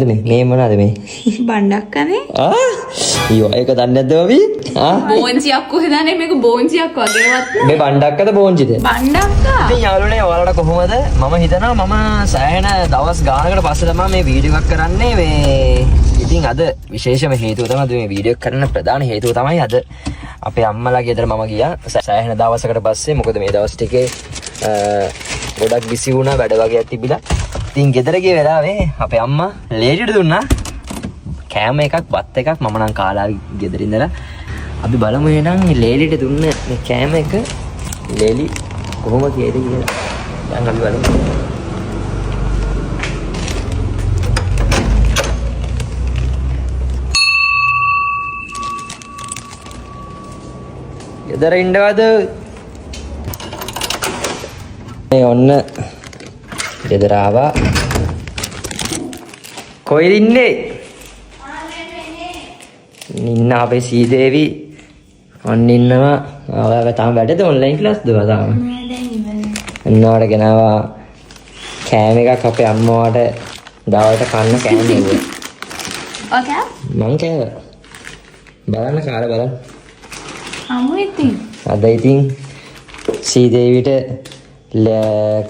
මේ මොනවාද මේ? බණ්ඩක්කනේ. අයියෝ ඒක දන්නේ නැද්ද අපි? බෝන්චියක් කොහෙදානේ මේක බෝන්චියක් වගේවත් නෑ. මේ බණ්ඩක්කද බෝන්චිද? බණ්ඩක්කා. ඉතින් යාළුවනේ ඔයාලට කොහොමද? මම හිතනවා මම සෑහෙන දවස් ගානකට පස්සේ තමයි මේ වීඩියෝ එකක් කරන්නේ මේ. ඉතින් අද විශේෂම හේතුව තමයි මේ වීඩියෝ එක කරන්න ප්‍රධාන හේතුව තමයි අද අපේ අම්මලා ගෙදර මම ගියා සෑහෙන දවසකට පස්සේ. මොකද මේ දවස් ටිකේ ගොඩක් බිසි වුණා වැඩ වගේක් තිබිලා. ඉතින් ගෙදර ගිය වෙලාවේ අපේ අම්මා ලේඩියට දුන්නා කෑම එකක් බත් එකක් මම නම් කාලා ගෙදර ඉඳලා. අපි බලමු එහෙනම් මේ ලේඩියට දුන්න මේ කෑම එක ලේලි කොහොම කියේද කියලා. දැන් අපි බලමු. ගෙදර ඉන්නවද? මේ ඔන්න ගෙදර ආවා. කොහෙද ඉන්නේ? ඉන්න අපේ සීදේවි ඔන්න ඉන්නවා. ආවා තාම වැඩද ඔන්ලයින් ක්ලාස් දවා තාම. එන්නවට ගෙනාවා කෑම එකක් අපේ අම්මවට දවල්ට කන්න කෑම නෙවෙයි. ඔකා? මං කෑවා. බලන්න කාලා බලන්න. අමු ඉතින්. අද ඉතින් සීදේවිට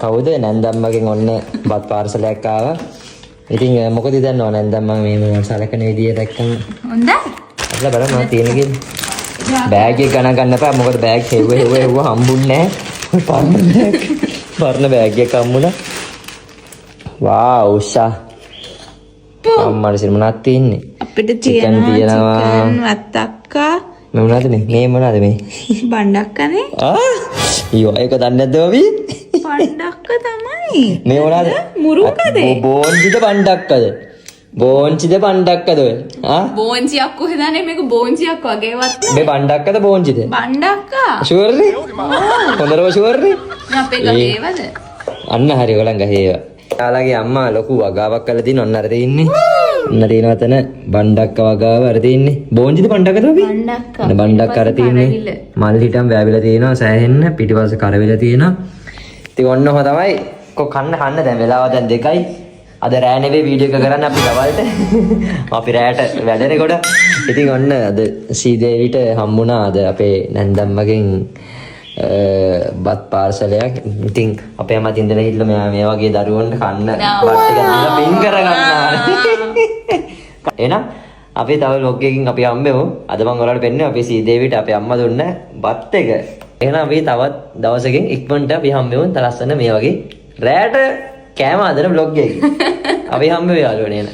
කවුද නැන්දම්මගෙන් ඔන්න බත් පාර්සලයක් ආවා. ඉතින් මොකද දන්නව නැන්දම්ම මේ මොන සලකන විදිය දැක්කම හොඳයි. අපලා බලන්න මම තියෙන කේ බෑග් එක ගණන් ගන්න එපා. මොකද බෑග් හෙව්ව හම්බුන්නේ නැහැ. පරණ බෑග් එක හම්බුණා. වාව් උෂා. අම්මට සිර මොනවද තියෙන්නේ? අපිට තියෙනවා චිකන් වත්තක්කා. මේ මොනවද මේ මොනවද මේ? බණ්ඩක්කනේ. අයියෝ ඒක දන්නේ නැද්ද අපි? බණ්ඩක්ක තමයි. මේ මොනවද? මුරුකද? බෝන්චිද බණ්ඩක්කද? බෝන්චිද බණ්ඩක්කද ඔය? බෝන්චියක් කොහෙදානේ මේක බෝන්චියක් වගේවත් නෑ. මේ බණ්ඩක්කද බෝන්චිද? බණ්ඩක්කා. ෂුවර්නේ? හොඳටම ෂුවර්නේ? අපේ ගහේවද? අන්න හරි ඔයගලන් ගහේවා. යාළුවගේ අම්මා ලොකු වගාවක් කරලා තියෙන ඔන්න අර තියෙන්නේ. ඔන්න තියෙනවා තන බණ්ඩක්ක වගාව අර තියෙන්නේ. බෝන්චිද බණ්ඩක්කද අපි? බණ්ඩක්කා. බණ්ඩක්ක අර තියෙන්නේ. මල් හිටම් වැවිලා තියෙනවා සෑහෙන්න පිටිපස්ස කරවිලා තියෙනවා. ඉතින් ඔන්න ඔහම තමයි කන්න දැන් වෙලාව දැන් 2යි. අද රෑ නෙවෙයි වීඩියෝ එක කරන්නේ අපි දවල්ට. අපි රෑට වැඩනේ කොට. ඉතින් ඔන්න අද සීදේවිට හම්බුණා අද අපේ නැන්දම්මගෙන් බත් පාර්සලයක්. ඉතින් අපේ අම්මා තින්දලා හිටලා මේ වගේ දරුවන්ට කන්න බත් ටික දීලා පින් කරගන්නවා. එහෙනම් අපි තව vlog එකකින් අපි හම්බෙමු. අද මම ඔයාලට පෙන්නන්නේ අපේ සීදේවිට අපේ අම්මා දුන්න බත් එක. එහෙනම් අපි තවත් දවසකින් ඉක්මනට අපි හම්බෙමු ලස්සන මේ වගේ රෑට කෑම හදන vlog එකකින්. අපි හම්බෙමු යාළුවනේ.